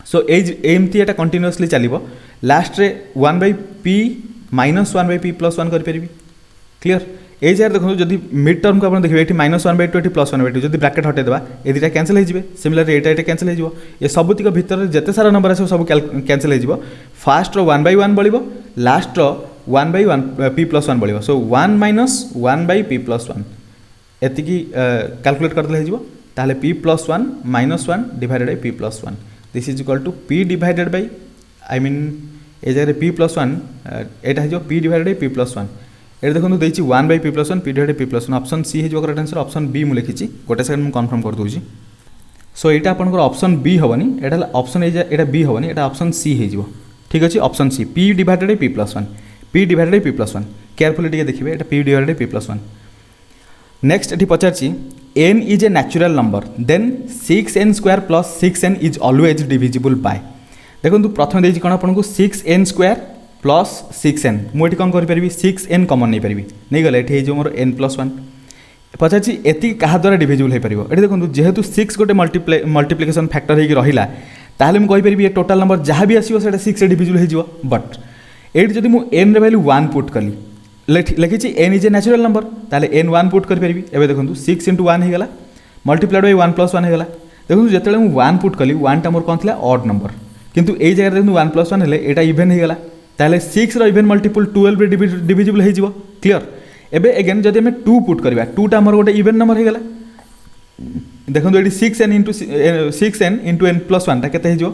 सो एमती एटा कंटिन्यूअसली चलो लास्ट रे 1/p माइनस 1/p प्लस 1 करें क्लीयर ये जगह देखो जब मिड टर्म को आप देखिए ये -1/2 ये +1/2 जब ब्राकेट हटेदेवा ये दुटा कैंसल हो सिमिलर ये कैंसल हो ये सबुतिक भितर जिते सारा नंबर आस सब कैंसल हो फास्ट 1/1 बढ़ लास्ट 1/1 p + 1 बढ़ सो 1 - 1/p + 1 एतिकी कैलकुलेट करदे हो ताहले p + 1 - 1 divided by p + 1 this is equal to p divided by I mean ए जगह p + 1 एटा हो p डिवाइडेड बाय p + 1 ये देखो देखिए 1/p + 1 p divided p + 1 option C है करेक्ट आंसर ऑप्शन बी मुझे लिखी गोटे सेकंड मुझे कन्फर्म कर दूसरी सो यहाँ आपंकर ऑप्शन बी हेनी यहाँ ऑप्शन यहाँ बी हेनी यहाँ ऑप्शन सी हो ठीक अच्छे option C p divided by p + 1 p divided by p + 1 carefully देखिए यहाँ p divided by p + 1 next ये पचार n is a natural number then 6n² + 6n is always divisible by देखो प्रथम देखिए कौन आपको 6n² प्लस 6n मुझे कौन करी 6n कमन नहीं पारि नहीं गला ये मोर n+1 पचार एति क्या द्वारा डिविजिबल हो पार ये देखो जेहेतु 6 गोटे मल्टीप्लिकेशन फैक्टर होगी रहा ताहले मुझे कहीपरि ये टोटाल नंबर जहाँ भी आसो 6 डिविजिबल हो बट ये जब मुझे n वैल्यू 1 पुट कली लिखी n is a natural number ताले n 1 पुट करें एवं देखो 6 × 1 होगा मल्टीप्लाइड बाय 1+1 होगा देखो जो मुझे 1 पुट कली 1 टा मोर कौन थी ऑड नंबर किंतु ये जगह देखो 1+1 है यहाँ इवेन होगा ताले 6 रो इवेन मल्टीपल 12 डिविजिबल हो क्लियर एबे अगेन जब आम 2 पुट करवा 2 टा मोर गोटे इवेन नंबर होगा देखो ये 6n × n+1 टा केते हो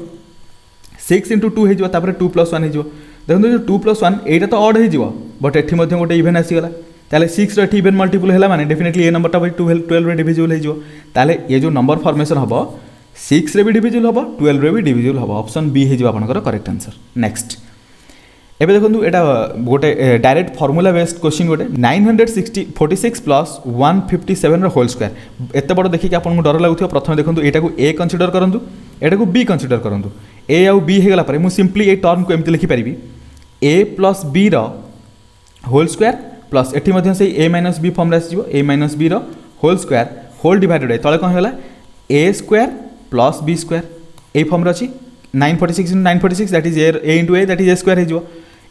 6 × 2 हो 2+1 हो देखो जो 2+1 यहाँ तो ऑड हो बट ये गोटे इवेन आसीगला ताले 6 रो इवेन मल्टीपल है माने डेफिनेटली ये नंबर 12 डिविजिबल हो ताले ये जो नंबर फॉर्मेशन हम 6 रे भी डिविजिबल हम 12 रे भी डिविजिबल हम ऑप्शन बी हो आपनकर करेक्ट आंसर नेक्स्ट एबे देखो यहाँ गोटे डायरेक्ट फॉर्मूला बेस्ड क्वेश्चन गोटे 946 प्लस 157 होल स्क्वायर एत बड़ देखिए आपको डर लगुव प्रथम देखो यहाँ को ए कंसीडर करूँ यहाँ को बी कंसीडर करूँ ए आउ बी होगा पर मुझे सिंपली ये टर्म को एमती लिखिपारि A plus B whole square plus एटी से ए माइनस बी फॉर्म आसो A minus B whole square whole divided तले कौन होगा A square plus B square ये फॉर्म अच्छी 946 × 946 that is A × A that is A square हो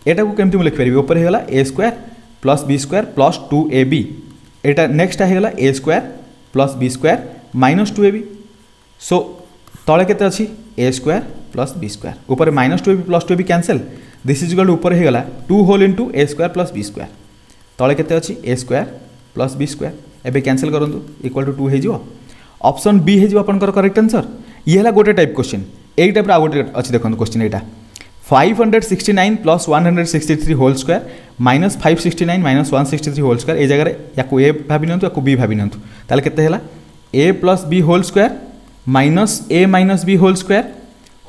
यहाँ को केमती लिखिपारि ऊपर होगा A square plus B square plus 2ab यहाँ नेक्स्ट होगा A square plus B square minus 2ab सो तले केते अच्छी ए स्क्वायर प्लस बी स्क्वायर ऊपर minus 2ab plus 2ab cancel this is equal ऊपर होगा 2 होल इंटू ए स्क्वायर प्लस बी स्क्वायर तले केते अच्छी ए स्क्वायर प्लस बी स्क्वायर एबे कैंसल करूँ इक्वल टू 2 हो ऑप्शन बी हो आपनकर करेक्ट आंसर ये है गोटे टाइप क्वेश्चन यही टाइप आउ गोटे अच्छी देखो क्वेश्चन यहाँ 569 plus 163 whole square minus 569 minus 163 whole square ये जगह या ए भाभी या बी भाभी ताले केते हैला A plus B whole square minus A minus B whole square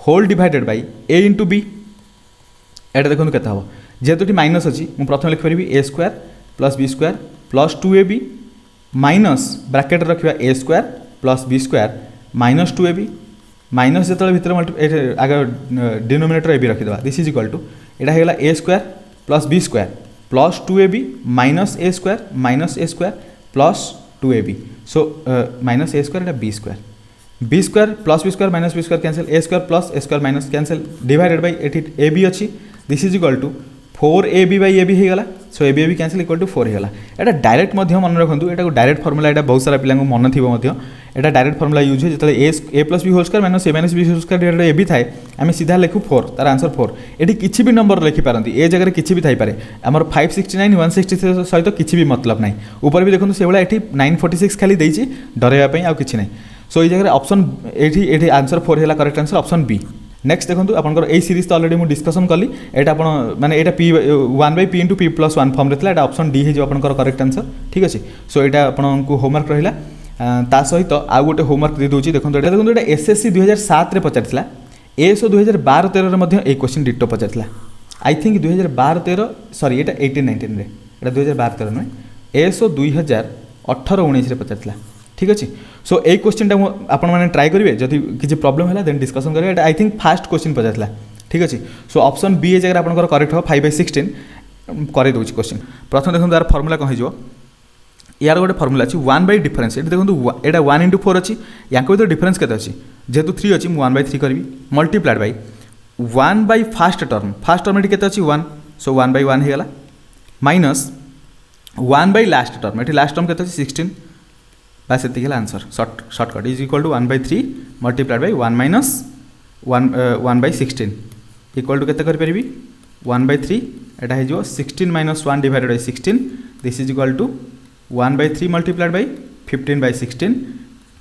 whole divided by A into B एटा देखो केते हम जेहेतु माइनस अच्छी मुझे प्रथम लिखिपारि A square plus B square plus 2ab minus bracket रखा A square plus B square minus 2ab minus जो भितर आगे डिनोमिनेटर ए बी रखीद दिस इज इक्वल टू यहाँ होगा A square plus B square plus 2ab minus A square plus 2ab so minus A square B square plus B square minus B square cancel A square plus A square minus cancel divided by एटी A B अच्छी this is equal to 4ab by A B होगा so A B cancel equal to 4 होगा यहाँ direct मन रखु यहाँ direct formula यहाँ बहुत सारा पिला मन थी यहाँ डायरेक्ट फॉर्मूला यूज है जो A plus B whole square minus A minus B whole square divided A B थाए आम सीधा लिखू 4 तार आंसर 4 ये किसी भी नंबर लिखिपारती ए जगह किसी भी थाईपे आमर 569 163 सहित किसी भी मतलब ना ऊपर भी देखो से भाई ये 946 खाली देती डरवाई आउ कि ना सो ये जगह ऑप्शन ये आंसर 4 है correct answer option B next देखो आपंकर यही सीरीज तो अलरेडी मुझे डिस्कसन कली यहाँ माने यहाँ पी 1/p × p+1 फॉर्म रही है ऑप्शन डी हो आपंकर करेक्ट आंसर ठीक अच्छे सो यहाँ आपको होमवर्क रहा ता सहित आउ गोटे होमवर्क दे दूसरी देखो देखो ये एसएससी 2007 रे पचार एएसओ 2012-13 ये question ditto Pachar I think 2012-13 sorry ये 18-19 रे ये 2012-13 नुहे एएसओ 2018-19 पचार ठीक अच्छे सो ये क्वेश्चन आपण मैंने ट्राई करेंगे जब किसी प्रॉब्लम है देन डिस्कसन करेंगे आई थिंक फास्ट क्वेश्चन पचार ठीक अच्छे सो ऑप्शन बी ए जगह आपंकर करेक्ट हो 5/16 कर दूसरी क्वेश्चन प्रथम देखो यार फॉर्मूला कौन हो यार गोटे फॉर्मूला अच्छी 1 बाय डिफरेंस ये देखो यहाँ 1 × 4 अच्छी या भर डिफरेंस के जेहेतु 3 अच्छी मुझे 1/3 करी multiplied by 1 by first term ये के 1 सो 1/1 होगा माइनस 1 बाय लास्ट टर्म ये लास्ट टर्म के 16 बस ये answer shortcut is equal to 1/3 multiplied by 1 minus 1/16 equal to केते करी 1/3 यहाँ हो 16 minus 1 divided by 16 this is equal to 1/3 multiplied by 15/16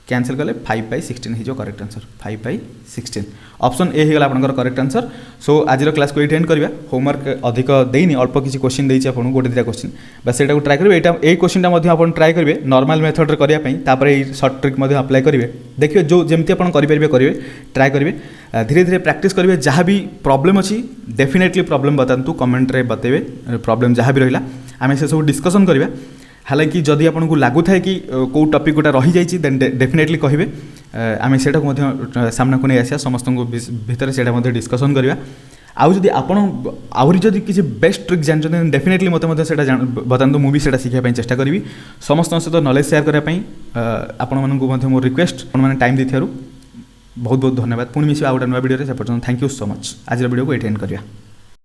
cancel कले 5/16 हो करेक्ट आंसर 5/16 ऑप्शन ए होगा आपंकर करेक्ट आंसर सो आज क्लास को ये एंड करवा होमवर्क अधिक देनी अल्प किसी क्वेश्चन देती आपको गोटे 2टा क्वेश्चन बस से ट्राए करेंगे ये क्वेश्चन आप ट्राए करेंगे नॉर्मल मेथड करने सर्ट ट्रिक अप्लाई करेंगे देखिए जो जमी आप करेंगे ट्राए करेंगे धीरे धीरे प्रैक्टिस करेंगे जहाँ भी प्रॉब्लम अच्छी डेफिनेटली प्रॉब्लम बतातु कमेंट रे बतेबे प्रॉब्लम जहाँ भी रहा आम से सब डिस्कसन करवा हालांकि जदि आपको लगुए कि कौ टपिक गोटा रही जाइए देन डेफिनेटली कहे आम से सामना को नहीं आसा समस्त भितर से डिस्कसन करवा आउ जदि आपण आहरी जदि किसी बेस्ट ट्रिक जानते डेफिनेटली मत बतातु मुझे से शिखापी चेष्टा करी समस्त सहित नॉलेज शेयर करने आपण मानक मोर रिक्वेस्ट आपने टाइम देथिबारु बहुत बहुत धन्यवाद पुणी मिसिबा गोटे नुआ वीडियो से पर्यटन थैंक यू सो मच आज वीडियो को एंड करिया।